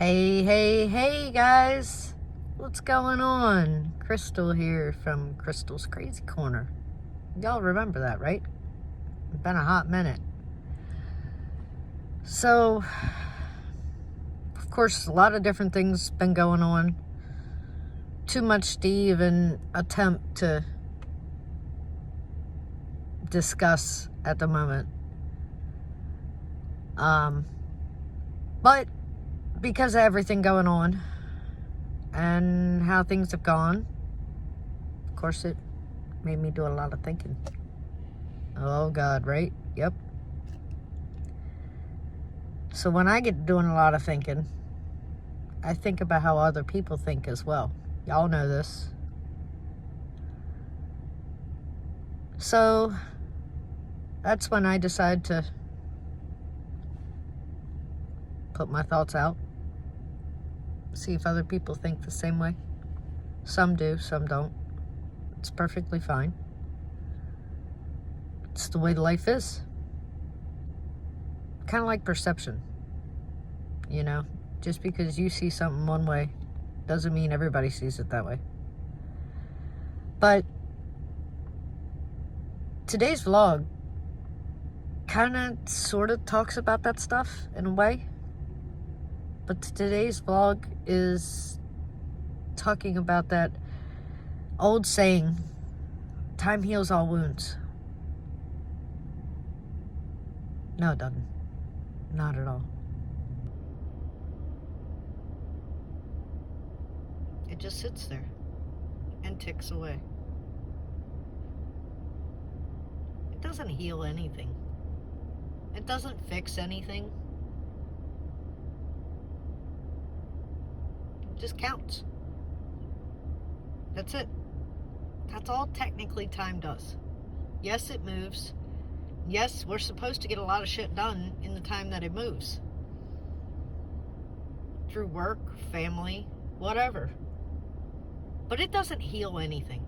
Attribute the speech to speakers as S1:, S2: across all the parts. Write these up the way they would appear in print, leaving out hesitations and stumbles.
S1: Hey, guys. What's going on? Crystal here from Crystal's Crazy Corner. Y'all remember that, right? It's been a hot minute. So, of course, a lot of different things been going on. Too much to even attempt to discuss at the moment. But because of everything going on and how things have gone, of course, it made me do a lot of thinking. Oh, God, right? Yep. So when I get doing a lot of thinking, I think about how other people think as well. Y'all know this. So that's when I decide to put my thoughts out. See if other people think the same way. Some do, some don't. It's perfectly fine. It's the way life is. Kind of like perception. You know, just because you see something one way doesn't mean everybody sees it that way. But today's vlog kind of sort of talks about that stuff in a way. But today's vlog is talking about that old saying, time heals all wounds. No, it doesn't. Not at all. It just sits there and ticks away. It doesn't heal anything. It doesn't fix anything. It just counts. That's it. That's all technically time does. Yes, it moves. Yes, we're supposed to get a lot of shit done in the time that it moves. Through work, family, whatever. But it doesn't heal anything.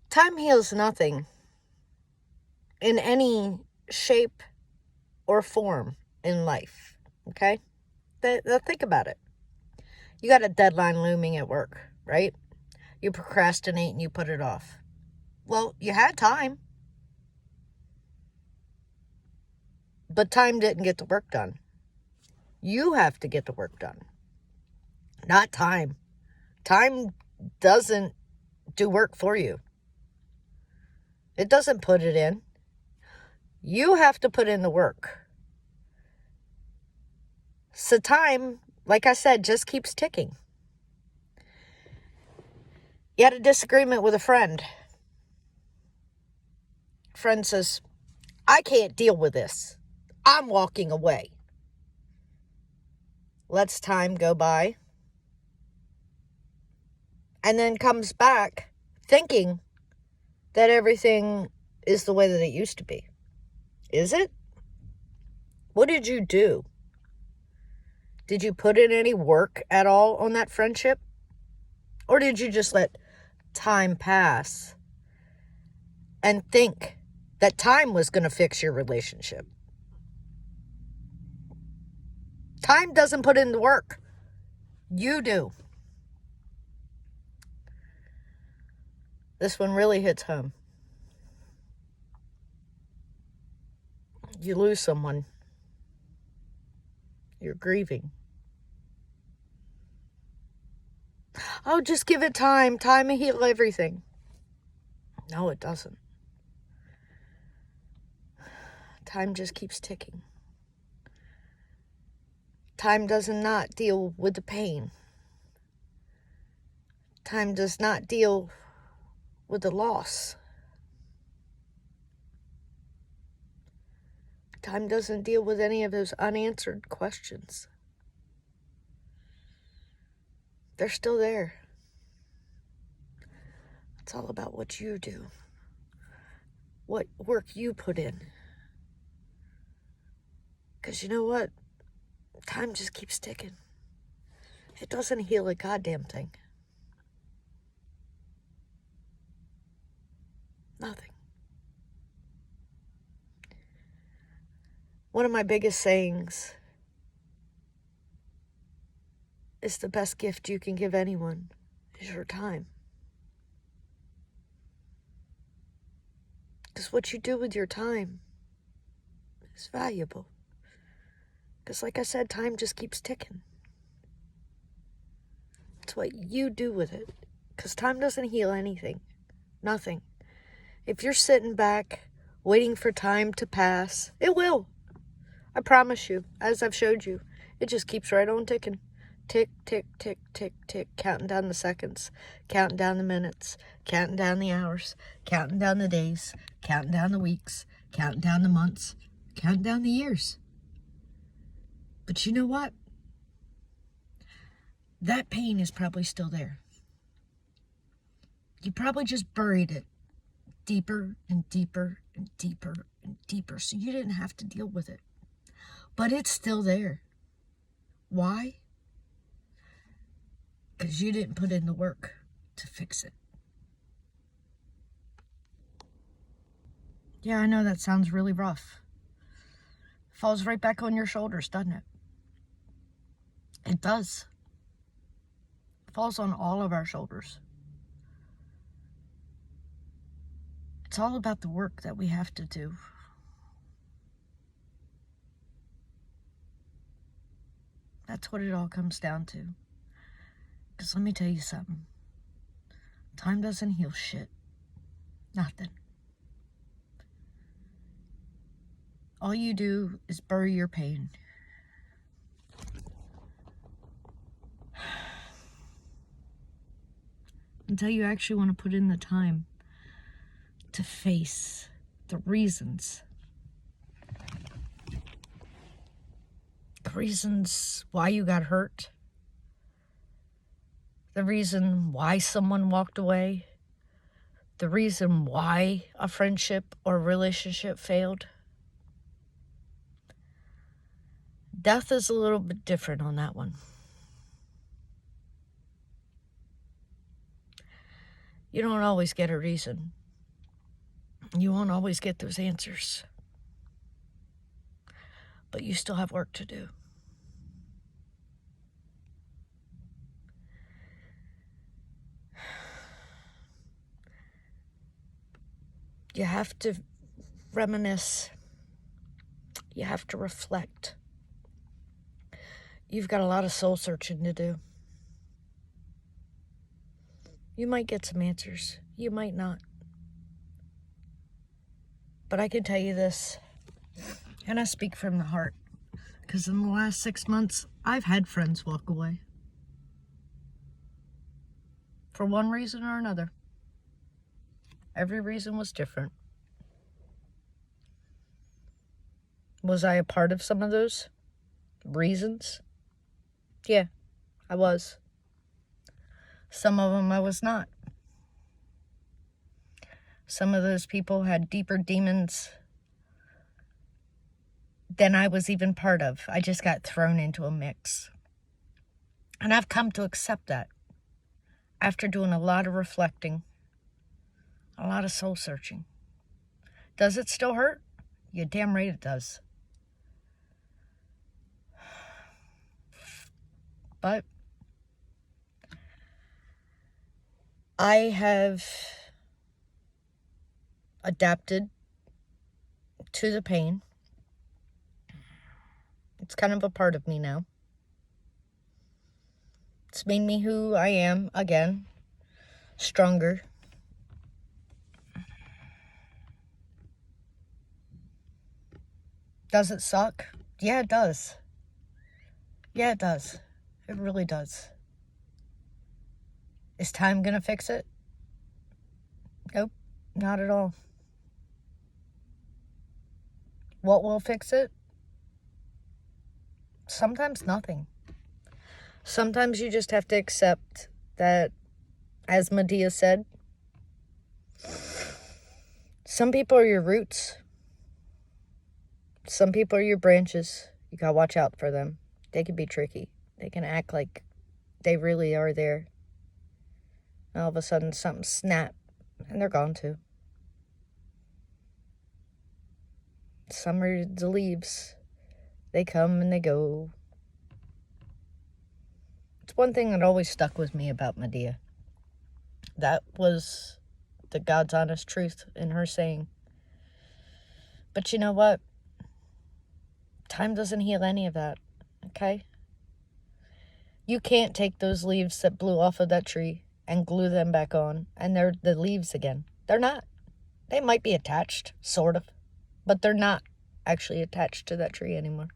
S1: Time heals nothing in any shape or form in life. Okay? Think about it. You got a deadline looming at work, right? You procrastinate and you put it off. Well, you had time. But time didn't get the work done. You have to get the work done. Not time. Time doesn't do work for you. It doesn't put it in. You have to put in the work. So time, like I said, just keeps ticking. You had a disagreement with a friend. Friend says, I can't deal with this. I'm walking away. Lets time go by. And then comes back thinking that everything is the way that it used to be. Is it? What did you do? Did you put in any work at all on that friendship? Or did you just let time pass and think that time was going to fix your relationship? Time doesn't put in the work. You do. This one really hits home. You lose someone. You're grieving. Oh, just give it time. Time will heal everything. No, it doesn't. Time just keeps ticking. Time does not deal with the pain. Time does not deal with the loss. Time doesn't deal with any of those unanswered questions. They're still there. It's all about what you do. What work you put in. Because you know what? Time just keeps ticking. It doesn't heal a goddamn thing. Nothing. One of my biggest sayings is the best gift you can give anyone, is your time. Because what you do with your time is valuable. Because like I said, time just keeps ticking. It's what you do with it. Because time doesn't heal anything. Nothing. If you're sitting back, waiting for time to pass, it will. I promise you, as I've showed you, it just keeps right on ticking. Tick, tick, tick, tick, tick, counting down the seconds, counting down the minutes, counting down the hours, counting down the days, counting down the weeks, counting down the months, counting down the years. But you know what? That pain is probably still there. You probably just buried it deeper and deeper and deeper and deeper, so you didn't have to deal with it. But it's still there. Why? Because you didn't put in the work to fix it. Yeah, I know that sounds really rough. Falls right back on your shoulders, doesn't it? It does. Falls on all of our shoulders. It's all about the work that we have to do. That's what it all comes down to. Because let me tell you something. Time doesn't heal shit. Nothing. All you do is bury your pain. Until you actually want to put in the time to face the reasons. The reasons why you got hurt. The reason why someone walked away. The reason why a friendship or relationship failed. Death is a little bit different on that one. You don't always get a reason. You won't always get those answers. But you still have work to do. You have to reminisce. You have to reflect. You've got a lot of soul searching to do. You might get some answers. You might not. But I can tell you this, and I speak from the heart, because in the last 6 months, I've had friends walk away. For one reason or another. Every reason was different. Was I a part of some of those reasons? Yeah, I was. Some of them I was not. Some of those people had deeper demons than I was even part of. I just got thrown into a mix. And I've come to accept that after doing a lot of reflecting, a lot of soul searching. Does it still hurt? You're damn right it does. But I have adapted to the pain. It's kind of a part of me now. It's made me who I am again, stronger. Does it suck? Yeah, it does. Yeah, it does. It really does. Is time gonna fix it? Nope, not at all. What will fix it? Sometimes nothing. Sometimes you just have to accept that, as Medea said, some people are your roots. Some people are your branches. You gotta watch out for them. They can be tricky. They can act like they really are there. And all of a sudden something snap and they're gone too. Some are the leaves. They come and they go. It's one thing that always stuck with me about Medea. That was the God's honest truth in her saying. But you know what? Time doesn't heal any of that, okay? You can't take those leaves that blew off of that tree and glue them back on, and they're the leaves again. They're not. They might be attached, sort of, but they're not actually attached to that tree anymore.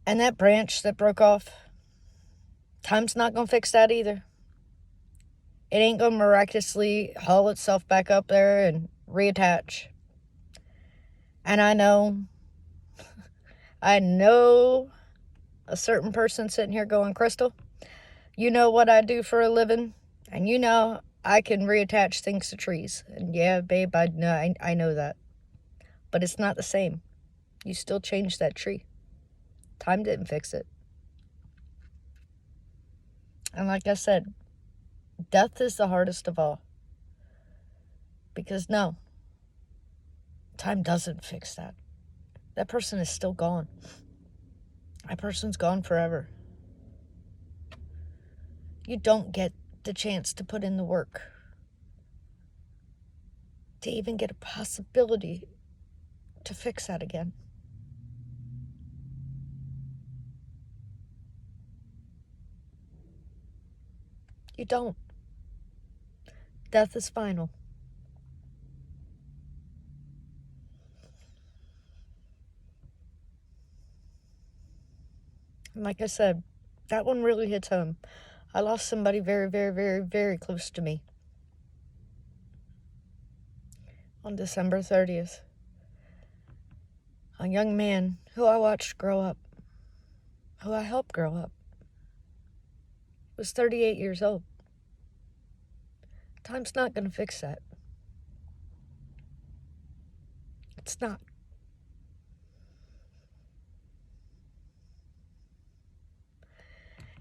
S1: And that branch that broke off, time's not going to fix that either. It ain't going to miraculously haul itself back up there and reattach. And I know a certain person sitting here going, Crystal, you know what I do for a living, and you know I can reattach things to trees. And yeah, babe, I know that. But it's not the same. You still change that tree. Time didn't fix it. And like I said, death is the hardest of all. Because no, time doesn't fix that. That person is still gone. That person's gone forever. You don't get the chance to put in the work to even get a possibility to fix that again. You don't. Death is final. And like I said, that one really hits home. I lost somebody very, very, very, very close to me on December 30th. A young man who I watched grow up, who I helped grow up, was 38 years old. Time's not going to fix that. It's not.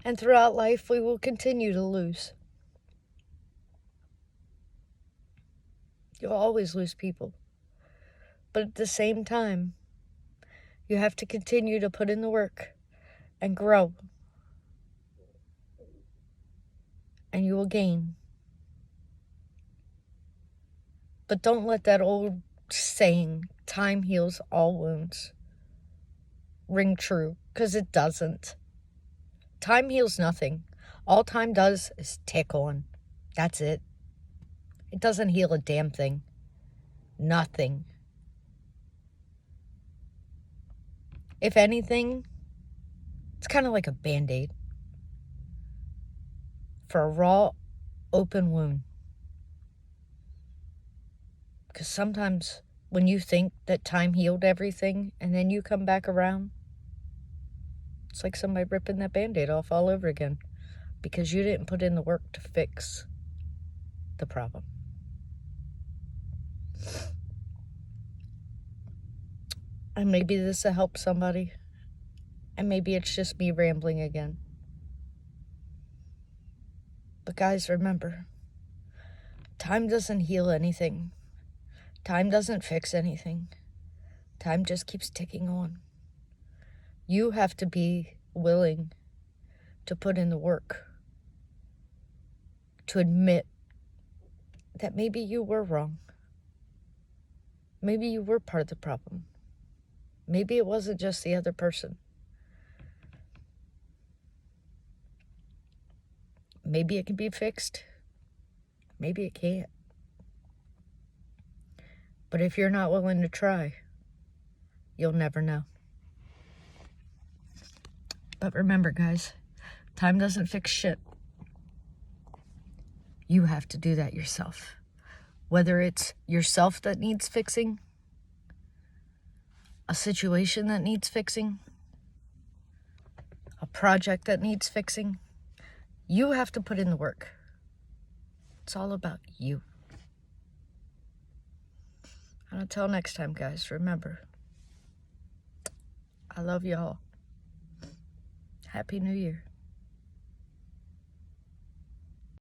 S1: And throughout life, we will continue to lose. You'll always lose people. But at the same time, you have to continue to put in the work and grow. And you will gain. But don't let that old saying, time heals all wounds, ring true, because it doesn't. Time heals nothing. All time does is tick on. That's it. It doesn't heal a damn thing. Nothing. If anything, it's kind of like a Band-Aid for a raw, open wound. Because sometimes when you think that time healed everything and then you come back around, it's like somebody ripping that Band-Aid off all over again because you didn't put in the work to fix the problem. And maybe this will help somebody. And maybe it's just me rambling again. But guys, remember, time doesn't heal anything. Time doesn't fix anything. Time just keeps ticking on. You have to be willing to put in the work, to admit that maybe you were wrong. Maybe you were part of the problem. Maybe it wasn't just the other person. Maybe it can be fixed. Maybe it can't. But if you're not willing to try, you'll never know. But remember, guys, time doesn't fix shit. You have to do that yourself. Whether it's yourself that needs fixing, a situation that needs fixing, a project that needs fixing, you have to put in the work. It's all about you. And until next time, guys, remember, I love y'all. Happy New Year.